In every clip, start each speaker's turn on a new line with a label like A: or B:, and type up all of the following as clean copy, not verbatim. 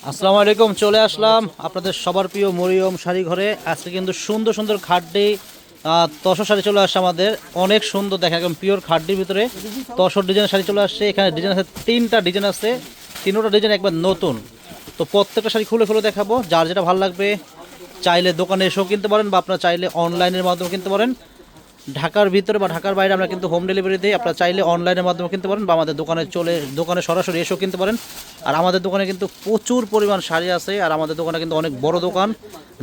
A: আসসালামু আলাইকুম, চলে আসলাম আপনাদের সবার প্রিয় মরিয়ম শাড়ি ঘরে। আজকে কিন্তু সুন্দর সুন্দর খাড্ডি তসর শাড়ি চলে আসছে আমাদের, অনেক সুন্দর দেখেন, একদম পিওর খাড্ডির ভিতরে তসর ডিজাইনের শাড়ি চলে আসছে। এখানে ডিজাইন আছে, 3টা ডিজাইন আছে, 3টা ডিজাইন একবার নতুন। তো প্রত্যেকটা শাড়ি খুলে খুলে দেখাবো, যার যেটা ভালো লাগবে চাইলে দোকানে এসেও কিনতে পারেন, বা আপনারা চাইলে অনলাইনের মাধ্যমে কিনতে পারেন। ঢাকার ভিতরে বা ঢাকার বাইরে আমরা কিন্তু হোম ডেলিভারি দিই, আপনারা চাইলে অনলাইনের মাধ্যমে কিনতে পারেন, বা আমাদের দোকানে সরাসরি এসেও কিনতে পারেন। আর আমাদের দোকানে কিন্তু প্রচুর পরিমাণ শাড়ি আছে, আর আমাদের দোকানে কিন্তু অনেক বড় দোকান।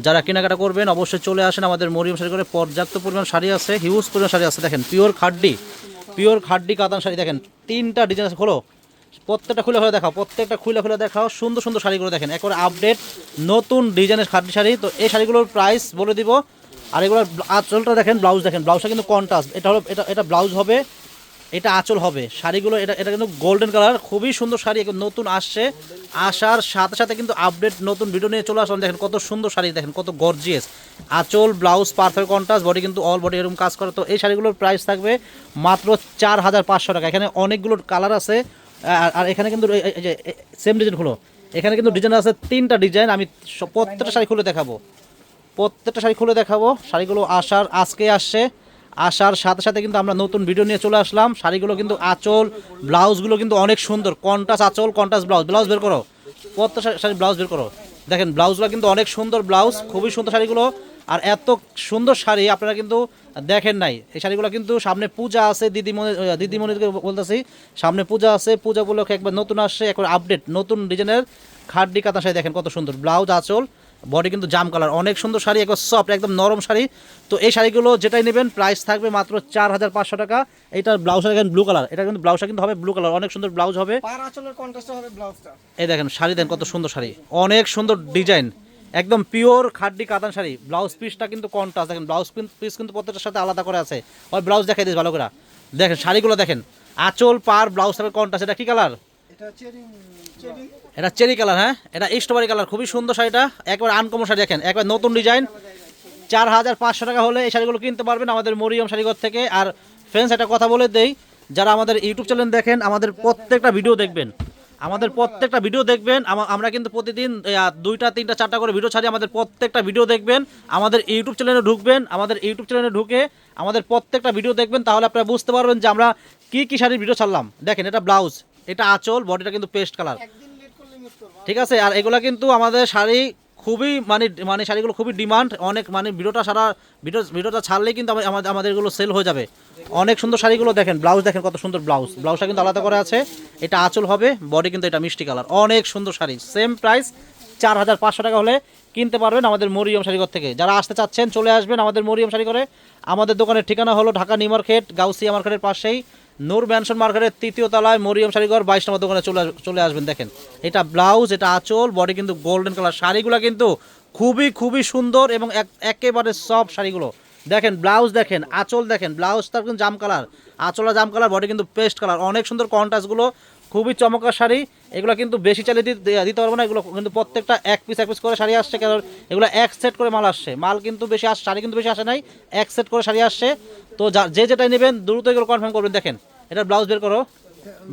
A: যারা কেনাকাটা করবেন অবশ্যই চলে আসেন আমাদের মরিয়ম শাড়ি করে, পর্যাপ্ত পরিমাণ শাড়ি আছে, হিউজ পরিমাণ শাড়ি আছে। দেখেন পিওর খাড্ডি কাতান শাড়ি, দেখেন 3টা ডিজাইন আছে। খোলো, প্রত্যেকটা খুলে খুলে দেখাও, প্রত্যেকটা খুলে খুলে দেখাও। সুন্দর সুন্দর শাড়িগুলো দেখেন, একবারে আপডেট নতুন ডিজাইনের খাড্ডি শাড়ি। তো এই শাড়িগুলোর প্রাইস বলে দিব। আর এগুলোর আঁচলটা দেখেন, ব্লাউজ দেখেন, ব্লাউজটা কিন্তু কন্ট্রাস্ট। এটা ব্লাউজ হবে, এটা আঁচল হবে। শাড়িগুলো এটা কিন্তু গোল্ডেন কালার, খুবই সুন্দর শাড়ি, নতুন আসছে। আসার সাথে সাথে কিন্তু আপডেট নতুন ভিডিও নিয়ে চলে আসলাম। দেখেন কত সুন্দর শাড়ি, দেখেন কত গর্জিয়াস। আঁচল ব্লাউজ পারফেক্ট কন্ট্রাস্ট, বডি কিন্তু অল বডি এরকম কাজ করে। তো এই শাড়িগুলোর প্রাইস থাকবে মাত্র 4500 টাকা। এখানে অনেকগুলো কালার আছে। আর এখানে কিন্তু সেম ডিজাইন হলো, এখানে কিন্তু ডিজাইন আছে 3টা ডিজাইন। আমি প্রত্যেকটা শাড়ি খুলে দেখাবো। শাড়িগুলো আজকে আসছে, আসার সাথে সাথে কিন্তু আমরা নতুন ভিডিও নিয়ে চলে আসলাম। শাড়িগুলো কিন্তু আঁচল ব্লাউজগুলো কিন্তু অনেক সুন্দর, কন্ট্রাস্ট আঁচল কন্ট্রাস্ট ব্লাউজ বের করো, প্রত্যেকটা শাড়ি ব্লাউজ বের করো। দেখেন ব্লাউজগুলো কিন্তু অনেক সুন্দর, ব্লাউজ খুবই সুন্দর শাড়িগুলো। আর এত সুন্দর শাড়ি আপনারা কিন্তু দেখেন নাই। এই শাড়িগুলো কিন্তু সামনে পূজা আছে, দিদিমণিকে বলতেছি, সামনে পূজা আছে, পূজা উপলক্ষে একবার নতুন আসছে, একবার আপডেট নতুন ডিজাইনের খাড্ডি কাতান শাড়ি। দেখেন কত সুন্দর, ব্লাউজ আঁচল বডি কিন্তু জাম কালার, অনেক সুন্দর শাড়ি, একবার সফট একদম নরম শাড়ি। তো এই শাড়িগুলো যেটাই নেবেন প্রাইস থাকবে মাত্র 4500 টাকা। এইটার ব্লাউজটা দেখেন ব্লু কালার, এটা কিন্তু ব্লাউজটা কিন্তু হবে ব্লু কালার, অনেক সুন্দর ব্লাউজ হবে। এই দেখেন শাড়ি, দেন কত সুন্দর শাড়ি, অনেক সুন্দর ডিজাইন, একদম পিওর খাড্ডি কাতান শাড়ি। ব্লাউজ পিসটা কিন্তু কন্ট্রাস্ট, দেখেন ব্লাউজ পিস কিন্তু প্রত্যেকটার সাথে আলাদা করে আছে। আর ব্লাউজ দেখাই দিস ভালো করে, দেখেন শাড়িগুলো দেখেন, আঁচল পার ব্লাউজ থাকবে কন্ট্রাস্ট। এটা কি কালার? এটা চেরি কালার। হ্যাঁ, এটা স্ট্রবেরি কালার, খুবই সুন্দর শাড়িটা, একবার আনকমন শাড়ি। দেখেন একবার নতুন ডিজাইন, 4500 টাকা হলে এই শাড়িগুলো কিনতে পারবেন আমাদের মরিয়ম শাড়িঘর থেকে। আর ফ্রেন্ডস, একটা কথা বলে দেই, যারা আমাদের ইউটিউব চ্যানেল দেখেন, আমাদের প্রত্যেকটা ভিডিও দেখবেন, আমরা কিন্তু প্রতিদিন 2টা 3টা 4টা করে ভিডিও ছাড়ি। আমাদের প্রত্যেকটা ভিডিও দেখবেন, আমাদের ইউটিউব চ্যানেলে ঢুকবেন, আমাদের ইউটিউব চ্যানেলে ঢুকে আমাদের প্রত্যেকটা ভিডিও দেখবেন, তাহলে আপনারা বুঝতে পারবেন যে আমরা কি শাড়ির ভিডিও ছাড়লাম। দেখেন এটা ব্লাউজ, এটা আঁচল, বডিটা কিন্তু পেস্ট কালার, ঠিক আছে। আর এগুলা কিন্তু আমাদের শাড়ি খুবই মানে শাড়িগুলো খুবই ডিমান্ড, অনেক ভিডিওটা ছাড়লেই কিন্তু আমাদের এগুলো সেল হয়ে যাবে। অনেক সুন্দর শাড়িগুলো দেখেন, ব্লাউজ দেখেন কত সুন্দর, ব্লাউজটা কিন্তু আলাদা করে আছে। এটা আঁচল হবে, বডি কিন্তু এটা মিষ্টি কালার, অনেক সুন্দর শাড়ি। সেম প্রাইস 4500 টাকা হলে কিনতে পারবেন আমাদের মরিয়ম শাড়িঘর থেকে। যারা আসতে চাচ্ছেন চলে আসবেন আমাদের মরিয়ম শাড়ি করে। আমাদের দোকানের ঠিকানা হলো ঢাকা নিউ মার্কেট, গাউসিয়া মার্কেটের পাশেই, নূর ম্যানশন মার্কেটের 3য় তলায়, মরিয়ম শাড়িঘর 22 নম্বর দোকানে চলে আসবেন। দেখেন এটা ব্লাউজ, এটা আঁচল, বডি কিন্তু গোল্ডেন কালার। শাড়িগুলো কিন্তু খুবই সুন্দর এবং একেবারে সফট শাড়িগুলো। দেখেন ব্লাউজ, দেখেন আঁচল, দেখেন ব্লাউজটা কিন্তু জাম কালার, আঁচলটা জাম কালার, বডি কিন্তু পেস্ট কালার, অনেক সুন্দর কন্ট্রাস্টগুলো, খুবই চমৎকার শাড়ি। এগুলো কিন্তু বেশি চালিয়ে দিতে পারবো না, এগুলো কিন্তু প্রত্যেকটা এক পিস করে শাড়ি আসছে, কারণ এগুলো এক সেট করে মাল আসছে, মাল কিন্তু বেশি আসে, শাড়ি কিন্তু বেশি আসে নাই, এক সেট করে শাড়ি আসছে। তো যেটাই নেবেন দ্রুত এগুলো কনফার্ম করবেন। দেখেন এটা ব্লাউজ বের করো,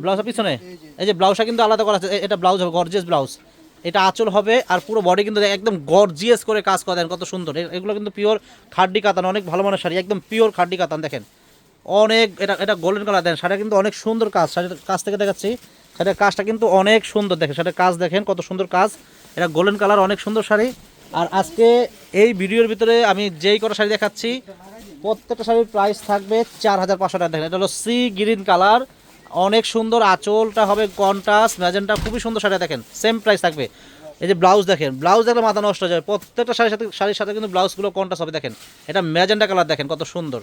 A: ব্লাউজের পিছনে এই যে ব্লাউজটা কিন্তু আলাদা করা আছে, এটা ব্লাউজ হবে গর্জিয়াস ব্লাউজ, এটা আঁচল হবে। আর পুরো বডি কিন্তু একদম গর্জিয়াস করে কাজ করে, দেন কত সুন্দর। এগুলো কিন্তু পিওর খাড্ডি কাতান, অনেক ভালো মানের শাড়ি, একদম পিওর খাড্ডি কাতান। দেখেন অনেক, এটা গোল্ডেন কালার, দেন শাড়িটা কিন্তু অনেক সুন্দর কাজ, শাড়ির কাছ থেকে দেখাচ্ছি, শাড়ির কাজটা কিন্তু অনেক সুন্দর। দেখেন শাড়ির কাজ দেখেন কত সুন্দর কাজ, এটা গোল্ডেন কালার, অনেক সুন্দর শাড়ি। আর আজকে এই ভিডিওর ভিতরে আমি যেই কটা শাড়ি দেখাচ্ছি, প্রত্যেকটা শাড়ির প্রাইস থাকবে 4500 টাকা। দেখেন এটা হলো সি গ্রিন কালার, অনেক সুন্দর, আঁচলটা হবে কন্ট্রাস্ট ম্যাজেন্টা, খুবই সুন্দর শাড়ি। দেখেন সেম প্রাইস থাকবে। এই যে ব্লাউজ দেখেন, ব্লাউজ দেখলে মাথা নষ্ট হয়ে যাবে, প্রত্যেকটা শাড়ির সাথে কিন্তু ব্লাউজগুলো কন্ট্রাস্ট হবে। দেখেন এটা ম্যাজেন্টা কালার, দেখেন কত সুন্দর,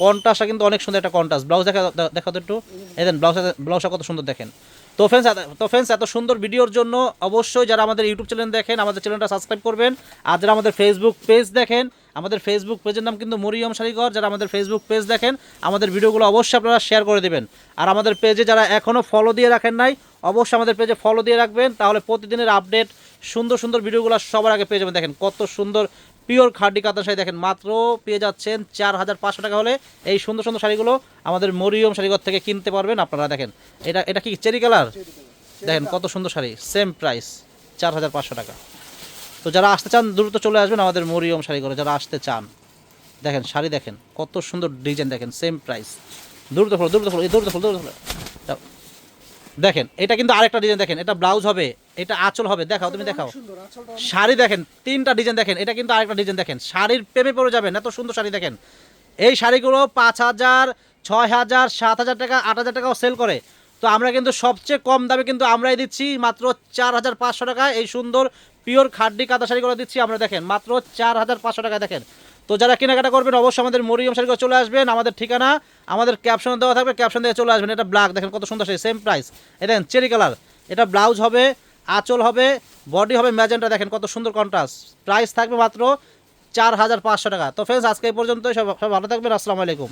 A: কন্ট্রাস্টটা কিন্তু অনেক সুন্দর, একটা কন্ট্রাস্ট। ব্লাউজ দেখা তো একটু, এই দেন ব্লাউজটা কত সুন্দর দেখেন। তো ফ্রেন্ডস, এত সুন্দর ভিডিওর জন্য অবশ্যই যারা আমাদের ইউটিউব চ্যানেল দেখেন, আমাদের চ্যানেলটা সাবস্ক্রাইব করবেন। আর যারা আমাদের ফেসবুক পেজ দেখেন, আমাদের ফেসবুক পেজের নাম কিন্তু মরিয়ম শাড়িঘর, যারা আমাদের ফেসবুক পেজ দেখেন, আমাদের ভিডিওগুলো অবশ্যই আপনারা শেয়ার করে দেবেন। আর আমাদের পেজে যারা এখনও ফলো দিয়ে রাখেন নাই, অবশ্যই আমাদের পেজে ফলো দিয়ে রাখবেন, তাহলে প্রতিদিনের আপডেট সুন্দর ভিডিওগুলো সবার আগে পেয়ে যাবেন। দেখেন কত সুন্দর পিওর খাড্ডি কাতান শাড়ি, দেখেন মাত্র পেয়ে যাচ্ছেন 4500 টাকা হলে এই সুন্দর শাড়িগুলো আমাদের মরিয়ম শাড়িঘর থেকে কিনতে পারবেন আপনারা। দেখেন এটা কি চেরি কালার, দেখেন কত সুন্দর শাড়ি, সেম প্রাইস 4500 টাকা। তো যারা আসতে চান দ্রুত চলে আসবেন আমাদের মরিয়ম শাড়ি করে, যারা আসতে চান। দেখেন শাড়ি দেখেন কত সুন্দর ডিজাইন, দেখেন সেম প্রাইস। দ্রুত খোলো, দ্রুত খোলো, দ্রুত খোলো, দ্রুত খোলো। দেখেন এটা কিন্তু আরেকটা ডিজাইন, দেখেন এটা ব্লাউজ হবে, এটা আঁচল হবে, দেখাও তুমি দেখাও। শাড়ি দেখেন তিনটা ডিজাইন, দেখেন এটা কিন্তু আরেকটা ডিজাইন, দেখেন শাড়ির প্রেমে পড়ে যাবেন, এত সুন্দর শাড়ি দেখেন। এই শাড়িগুলো 5000, 6000, 7000 টাকা, 8000 টাকাও সেল করে। তো আমরা কিন্তু সবচেয়ে কম দামে কিন্তু আমরাই দিচ্ছি মাত্র 4500 টাকায় এই সুন্দর পিওর খাড্ডি কাঁথা শাড়িগুলো দিচ্ছি আমরা, দেখেন মাত্র 4500 টাকায়। দেখেন তো যারা কেনাকাটা করবেন অবশ্যই আমাদের মরিয়ম শাড়িগুলো চলে আসবেন, আমাদের ঠিকানা আমাদের ক্যাপশন দেওয়া থাকবে, ক্যাপশন দিয়ে চলে আসবেন। এটা ব্ল্যাক, দেখেন কত সুন্দর শাড়ি, সেম প্রাইস। এটা দেখেন চেরি কালার, এটা ব্লাউজ হবে, আঁচল হবে, বডি হবে ম্যাজেন্টা, দেখেন কত সুন্দর কন্ট্রাস্ট। প্রাইস থাকবে মাত্র 4500 টাকা। তো ফ্রেন্ডস আজকে এই পর্যন্তই, সব ভালো থাকবেন, আসসালামু আলাইকুম।